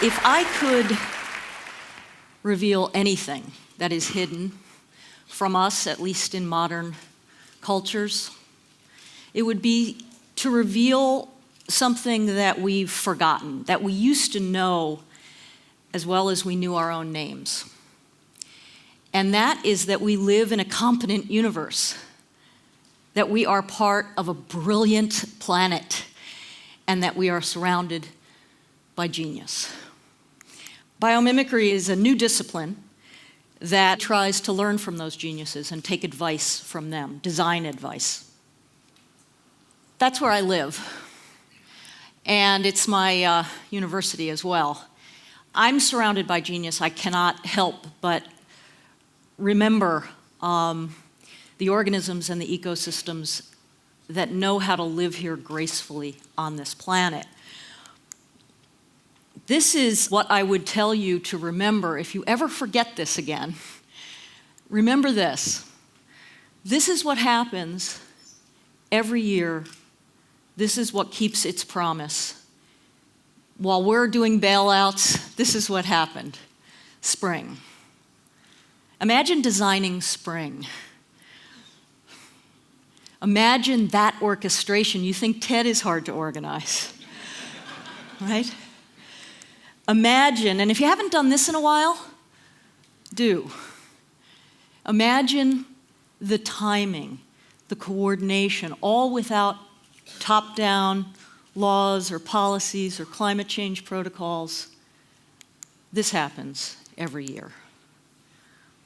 If I could reveal anything that is hidden from us, at least in modern cultures, it would be to reveal something that we've forgotten, that we used to know as well as we knew our own names. And that is that we live in a competent universe, that we are part of a brilliant planet, and that we are surrounded by genius. Biomimicry is a new discipline that tries to learn from those geniuses and take advice from them, design advice. That's where I live, and it's my university as well. I'm surrounded by genius. I cannot help but remember the organisms and the ecosystems that know how to live here gracefully on this planet. This is what I would tell you to remember if you ever forget this again. Remember this. This is what happens every year. This is what keeps its promise. While we're doing bailouts, this is what happened. Spring. Imagine designing spring. Imagine that orchestration. You think TED is hard to organize, right? Imagine, and if you haven't done this in a while, do. Imagine the timing, the coordination, all without top-down laws or policies or climate change protocols. This happens every year.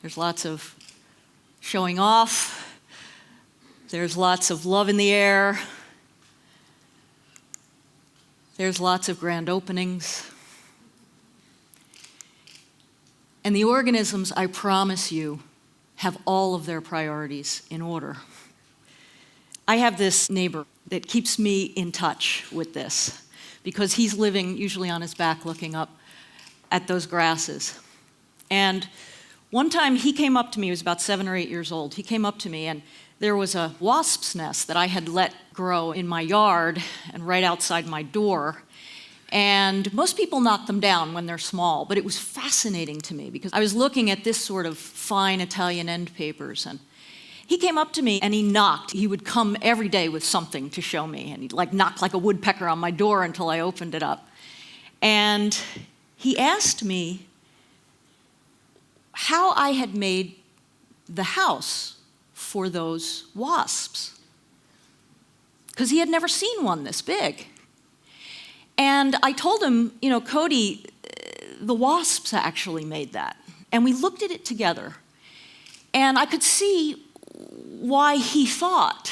There's lots of showing off. There's lots of love in the air. There's lots of grand openings. And the organisms, I promise you, have all of their priorities in order. I have this neighbor that keeps me in touch with this because he's living usually on his back looking up at those grasses. And one time he came up to me, he was about 7 or 8 years old. He came up to me and there was a wasp's nest that I had let grow in my yard and right outside my door. And most people knock them down when they're small, but it was fascinating to me because I was looking at this sort of fine Italian end papers, and he came up to me and he knocked. He would come every day with something to show me, and he'd knock like a woodpecker on my door until I opened it up. And he asked me how I had made the house for those wasps, because he had never seen one this big. And I told him, Cody, the wasps actually made that. And we looked at it together. And I could see why he thought.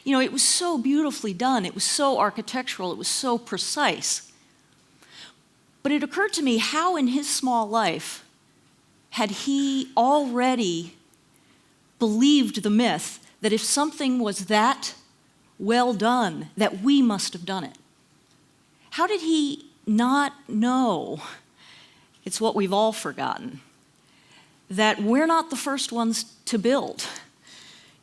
It was so beautifully done. It was so architectural. It was so precise. But it occurred to me how in his small life had he already believed the myth that if something was that well done, that we must have done it. How did he not know? It's what we've all forgotten, that we're not the first ones to build.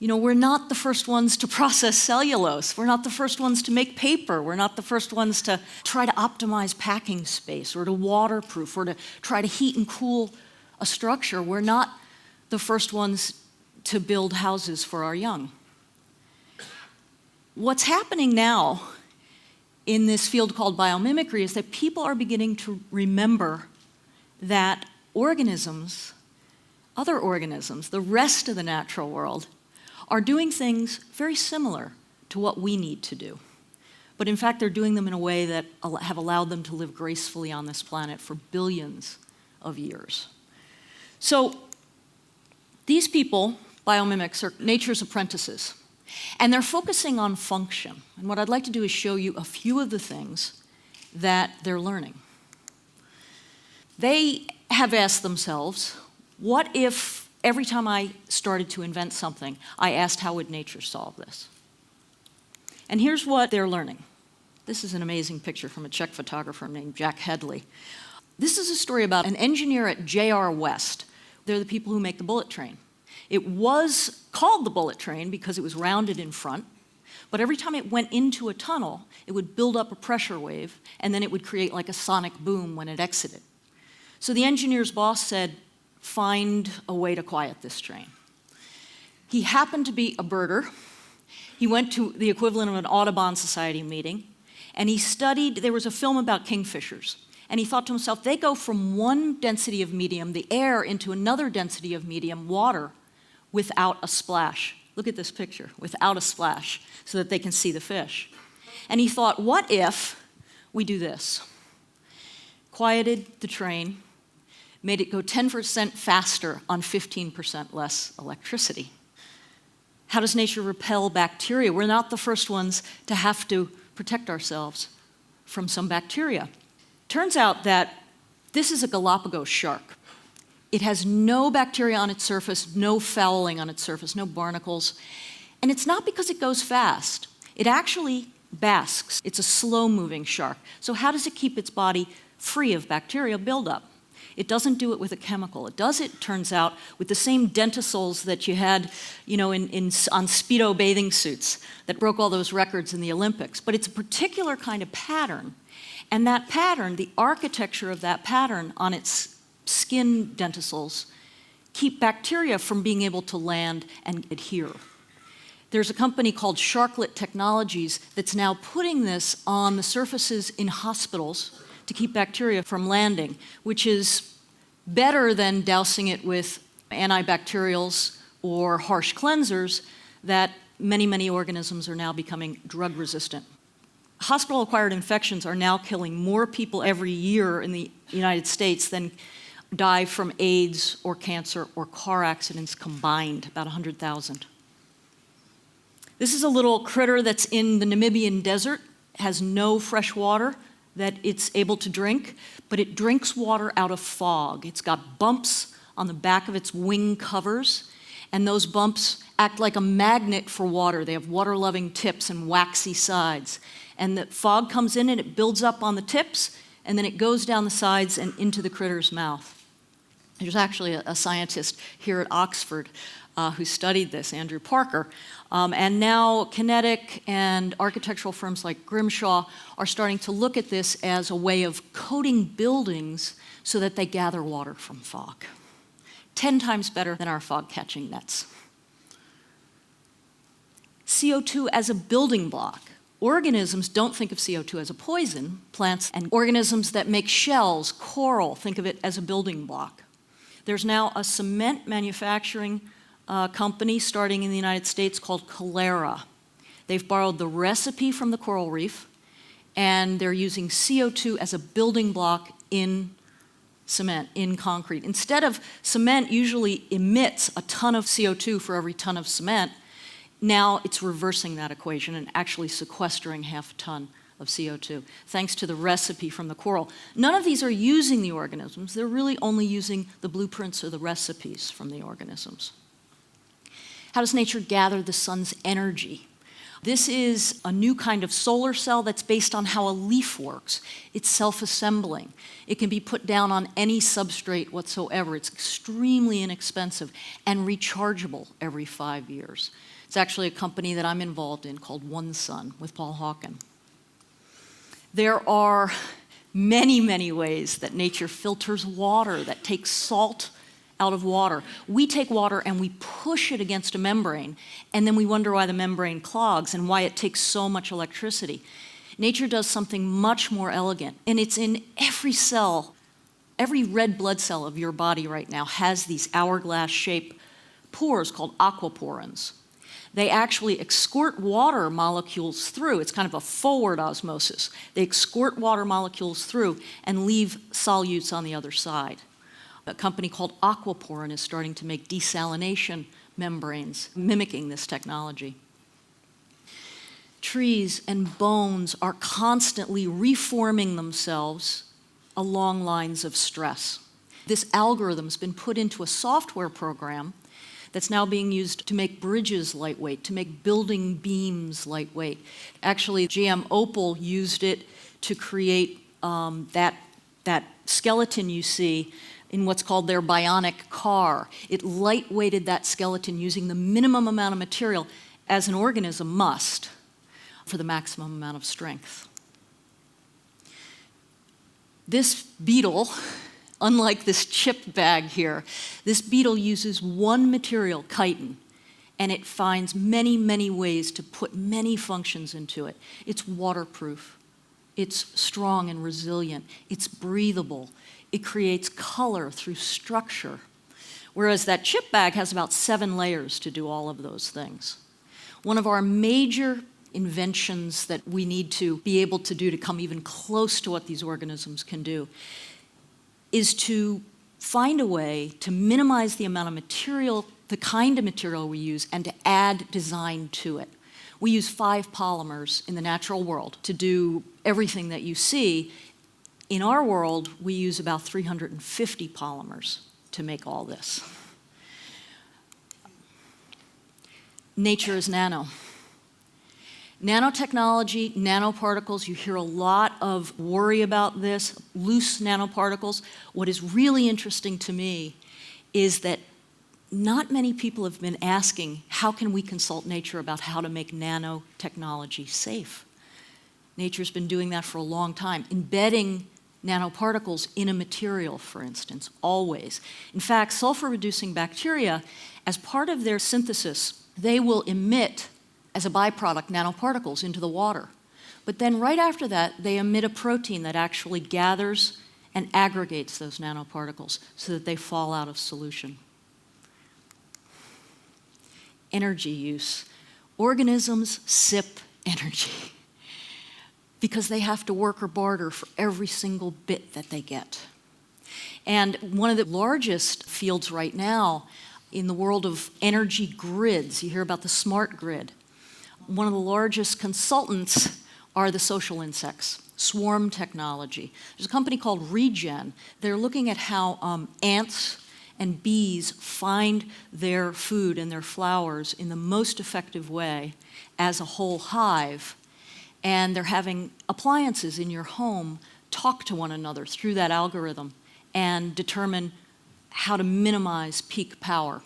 We're not the first ones to process cellulose. We're not the first ones to make paper. We're not the first ones to try to optimize packing space or to waterproof or to try to heat and cool a structure. We're not the first ones to build houses for our young. What's happening now in this field called biomimicry is that people are beginning to remember that organisms, other organisms, the rest of the natural world, are doing things very similar to what we need to do. But in fact, they're doing them in a way that have allowed them to live gracefully on this planet for billions of years. So these people, biomimics, are nature's apprentices. And they're focusing on function. And what I'd like to do is show you a few of the things that they're learning. They have asked themselves, what if every time I started to invent something, I asked how would nature solve this? And here's what they're learning. This is an amazing picture from a Czech photographer named Jack Hedley. This is a story about an engineer at J.R. West. They're the people who make the bullet train. It was called the bullet train because it was rounded in front, but every time it went into a tunnel, it would build up a pressure wave, and then it would create like a sonic boom when it exited. So the engineer's boss said, find a way to quiet this train. He happened to be a birder. He went to the equivalent of an Audubon Society meeting, and he studied, there was a film about kingfishers, and he thought to himself, they go from one density of medium, the air, into another density of medium, water, without a splash. Look at this picture, without a splash, so that they can see the fish. And he thought, what if we do this? Quieted the train, made it go 10% faster on 15% less electricity. How does nature repel bacteria? We're not the first ones to have to protect ourselves from some bacteria. Turns out that this is a Galapagos shark. It has no bacteria on its surface, no fouling on its surface, no barnacles. And it's not because it goes fast. It actually basks. It's a slow-moving shark. So how does it keep its body free of bacteria buildup? It doesn't do it with a chemical. It does it, turns out, with the same dentisols that you had, on Speedo bathing suits that broke all those records in the Olympics. But it's a particular kind of pattern. And that pattern, the architecture of that pattern on its skin dentisols, keep bacteria from being able to land and adhere. There's a company called Sharklet Technologies that's now putting this on the surfaces in hospitals to keep bacteria from landing, which is better than dousing it with antibacterials or harsh cleansers that many organisms are now becoming drug resistant. Hospital-acquired infections are now killing more people every year in the United States than die from AIDS or cancer or car accidents combined, about 100,000. This is a little critter that's in the Namibian desert, has no fresh water that it's able to drink, but it drinks water out of fog. It's got bumps on the back of its wing covers, and those bumps act like a magnet for water. They have water-loving tips and waxy sides. And the fog comes in and it builds up on the tips, and then it goes down the sides and into the critter's mouth. There's actually a scientist here at Oxford who studied this, Andrew Parker. And now kinetic and architectural firms like Grimshaw are starting to look at this as a way of coating buildings so that they gather water from fog. 10 times better than our fog-catching nets. CO2 as a building block. Organisms don't think of CO2 as a poison. Plants and organisms that make shells, coral, think of it as a building block. There's now a cement manufacturing company starting in the United States called Calera. They've borrowed the recipe from the coral reef, and they're using CO2 as a building block in cement, in concrete. Instead of cement usually emits a ton of CO2 for every ton of cement, now it's reversing that equation and actually sequestering half a ton of CO2, thanks to the recipe from the coral. None of these are using the organisms. They're really only using the blueprints or the recipes from the organisms. How does nature gather the sun's energy? This is a new kind of solar cell that's based on how a leaf works. It's self-assembling. It can be put down on any substrate whatsoever. It's extremely inexpensive and rechargeable every 5 years. It's actually a company that I'm involved in called OneSun with Paul Hawken. There are many ways that nature filters water, that takes salt out of water. We take water and we push it against a membrane, and then we wonder why the membrane clogs and why it takes so much electricity. Nature does something much more elegant, and it's in every cell. Every red blood cell of your body right now has these hourglass-shaped pores called aquaporins. They actually escort water molecules through. It's kind of a forward osmosis. They escort water molecules through and leave solutes on the other side. A company called Aquaporin is starting to make desalination membranes, mimicking this technology. Trees and bones are constantly reforming themselves along lines of stress. This algorithm's been put into a software program that's now being used to make bridges lightweight, to make building beams lightweight. Actually, GM Opel used it to create that skeleton you see in what's called their bionic car. It lightweighted that skeleton using the minimum amount of material as an organism must for the maximum amount of strength. This beetle Unlike this chip bag here, this beetle uses one material, chitin, and it finds many, many ways to put many functions into it. It's waterproof. It's strong and resilient. It's breathable. It creates color through structure. Whereas that chip bag has about 7 layers to do all of those things. One of our major inventions that we need to be able to do to come even close to what these organisms can do is to find a way to minimize the amount of material, the kind of material we use, and to add design to it. We use 5 polymers in the natural world to do everything that you see. In our world, we use about 350 polymers to make all this. Nature is nano. Nanotechnology, nanoparticles, you hear a lot of worry about this, loose nanoparticles. What is really interesting to me is that not many people have been asking, how can we consult nature about how to make nanotechnology safe? Nature's been doing that for a long time, embedding nanoparticles in a material, for instance, always. In fact, sulfur-reducing bacteria, as part of their synthesis, they will emit, as a byproduct, nanoparticles into the water. But then right after that, they emit a protein that actually gathers and aggregates those nanoparticles so that they fall out of solution. Energy use. Organisms sip energy because they have to work or barter for every single bit that they get. And one of the largest fields right now in the world of energy grids, you hear about the smart grid. One of the largest consultants are the social insects, swarm technology. There's a company called Regen. They're looking at how ants and bees find their food and their flowers in the most effective way as a whole hive. And they're having appliances in your home talk to one another through that algorithm and determine how to minimize peak power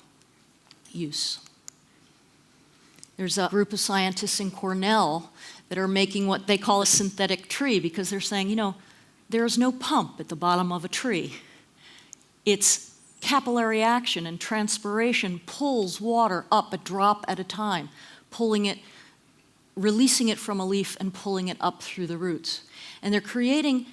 use. There's a group of scientists in Cornell that are making what they call a synthetic tree because they're saying, you know, there's no pump at the bottom of a tree. It's capillary action and transpiration pulls water up a drop at a time, pulling it, releasing it from a leaf and pulling it up through the roots. And they're creating,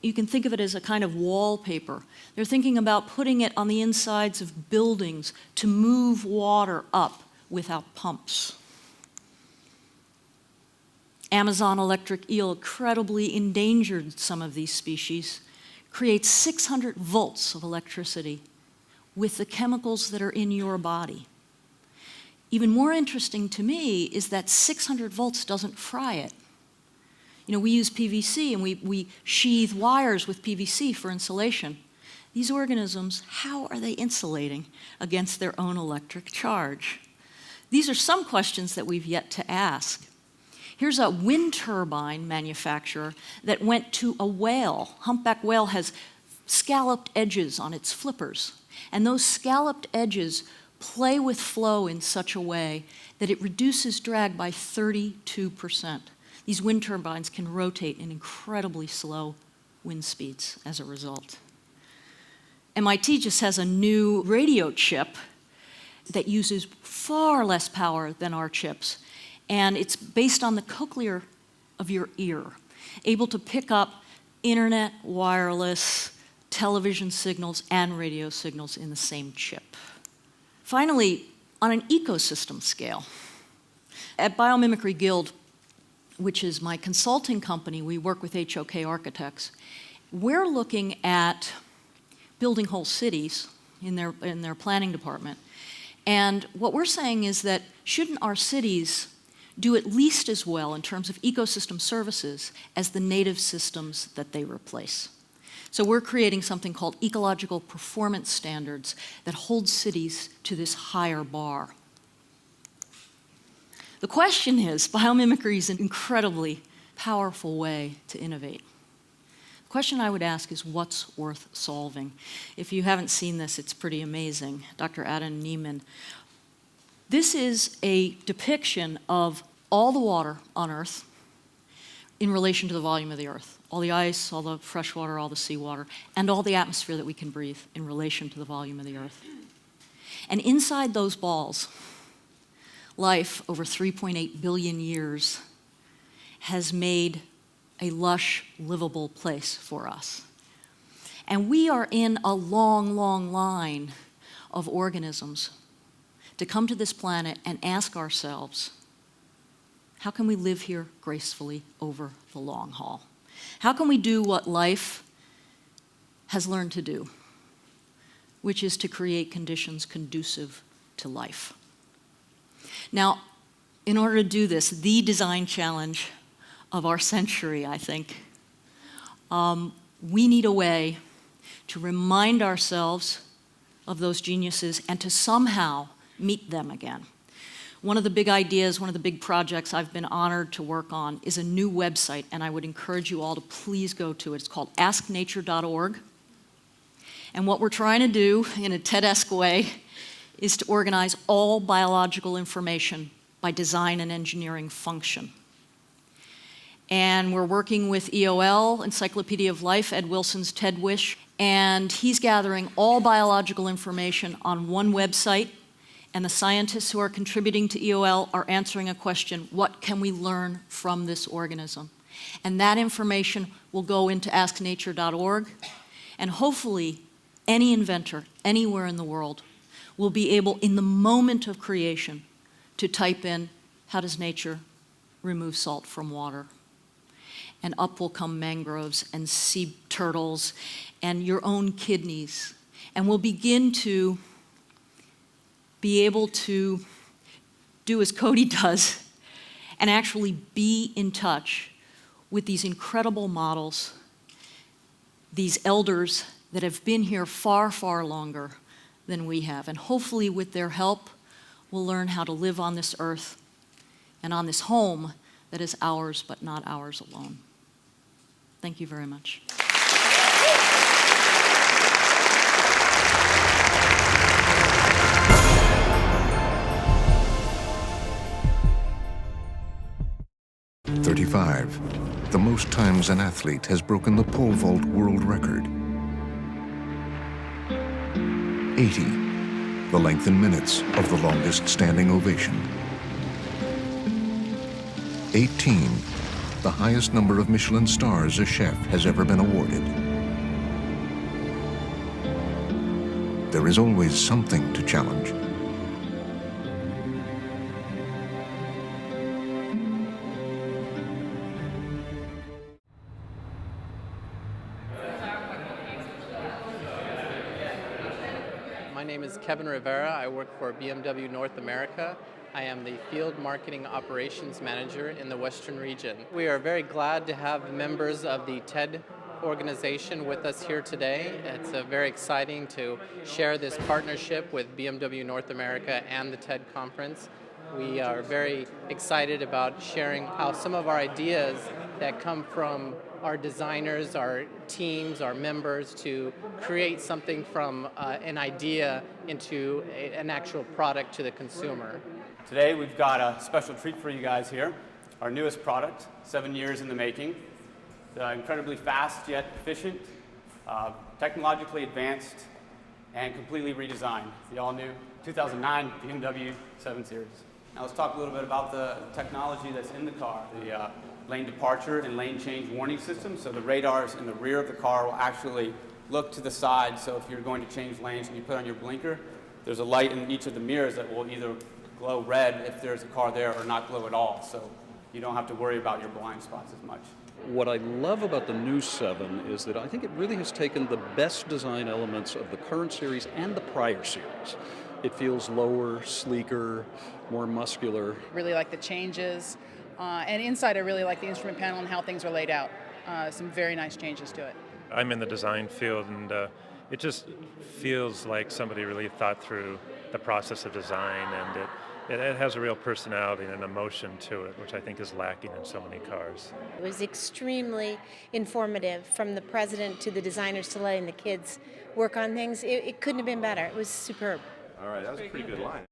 you can think of it as a kind of wallpaper. They're thinking about putting it on the insides of buildings to move water up without pumps. Amazon electric eel, incredibly endangered some of these species, creates 600 volts of electricity with the chemicals that are in your body. Even more interesting to me is that 600 volts doesn't fry it. You know, we use PVC and we sheathe wires with PVC for insulation. These organisms, how are they insulating against their own electric charge? These are some questions that we've yet to ask. Here's a wind turbine manufacturer that went to a whale. Humpback whale has scalloped edges on its flippers. And those scalloped edges play with flow in such a way that it reduces drag by 32%. These wind turbines can rotate in incredibly slow wind speeds as a result. MIT just has a new radio chip that uses far less power than our chips. And it's based on the cochlear of your ear, able to pick up internet, wireless, television signals, and radio signals in the same chip. Finally, on an ecosystem scale, at Biomimicry Guild, which is my consulting company, we work with HOK architects. We're looking at building whole cities in their planning department. And what we're saying is that shouldn't our cities do at least as well in terms of ecosystem services as the native systems that they replace? So we're creating something called ecological performance standards that hold cities to this higher bar. The question is, biomimicry is an incredibly powerful way to innovate. The question I would ask is, what's worth solving? If you haven't seen this, it's pretty amazing. Dr. Adam Neiman. This is a depiction of all the water on Earth in relation to the volume of the Earth. All the ice, all the fresh water, all the seawater, and all the atmosphere that we can breathe in relation to the volume of the Earth. And inside those balls, life over 3.8 billion years has made a lush, livable place for us. And we are in a long, long line of organisms to come to this planet and ask ourselves, how can we live here gracefully over the long haul? How can we do what life has learned to do, which is to create conditions conducive to life? Now, in order to do this, the design challenge of our century, I think, we need a way to remind ourselves of those geniuses and to somehow meet them again. One of the big ideas, one of the big projects I've been honored to work on is a new website, and I would encourage you all to please go to it. It's called asknature.org. And what we're trying to do in a TED-esque way is to organize all biological information by design and engineering function. And we're working with EOL, Encyclopedia of Life, Ed Wilson's TED Wish, and he's gathering all biological information on one website, and the scientists who are contributing to EOL are answering a question: what can we learn from this organism? And that information will go into asknature.org, and hopefully any inventor anywhere in the world will be able, in the moment of creation, to type in, how does nature remove salt from water? And up will come mangroves and sea turtles and your own kidneys. And we'll begin to be able to do as Cody does and actually be in touch with these incredible models, these elders that have been here far, far longer than we have. And hopefully with their help, we'll learn how to live on this earth and on this home that is ours, but not ours alone. Thank you very much. The most times an athlete has broken the pole vault world record. 80, the length in minutes of the longest standing ovation. 18, the highest number of Michelin stars a chef has ever been awarded. There is always something to challenge. My name is Kevin Rivera. I work for BMW North America. I am the Field Marketing Operations Manager in the Western region. We are very glad to have members of the TED organization with us here today. It's very exciting to share this partnership with BMW North America and the TED conference. We are very excited about sharing how some of our ideas that come from our designers, our teams, our members, to create something from an idea into an actual product to the consumer. Today we've got a special treat for you guys here. Our newest product, 7 years in the making. Incredibly fast yet efficient, technologically advanced, and completely redesigned. The all-new 2009 BMW 7 Series. Now let's talk a little bit about the technology that's in the car. The lane departure and lane change warning system. So the radars in the rear of the car will actually look to the side. So if you're going to change lanes and you put on your blinker, there's a light in each of the mirrors that will either glow red if there's a car there or not glow at all. So you don't have to worry about your blind spots as much. What I love about the new 7 is that I think it really has taken the best design elements of the current series and the prior series. It feels lower, sleeker, more muscular. Really like the changes. And inside I really like the instrument panel and how things are laid out. Some very nice changes to it. I'm in the design field, and it just feels like somebody really thought through the process of design, and it has a real personality and an emotion to it, which I think is lacking in so many cars. It was extremely informative, from the president to the designers to letting the kids work on things. It couldn't have been better. It was superb. All right, that was a pretty good line.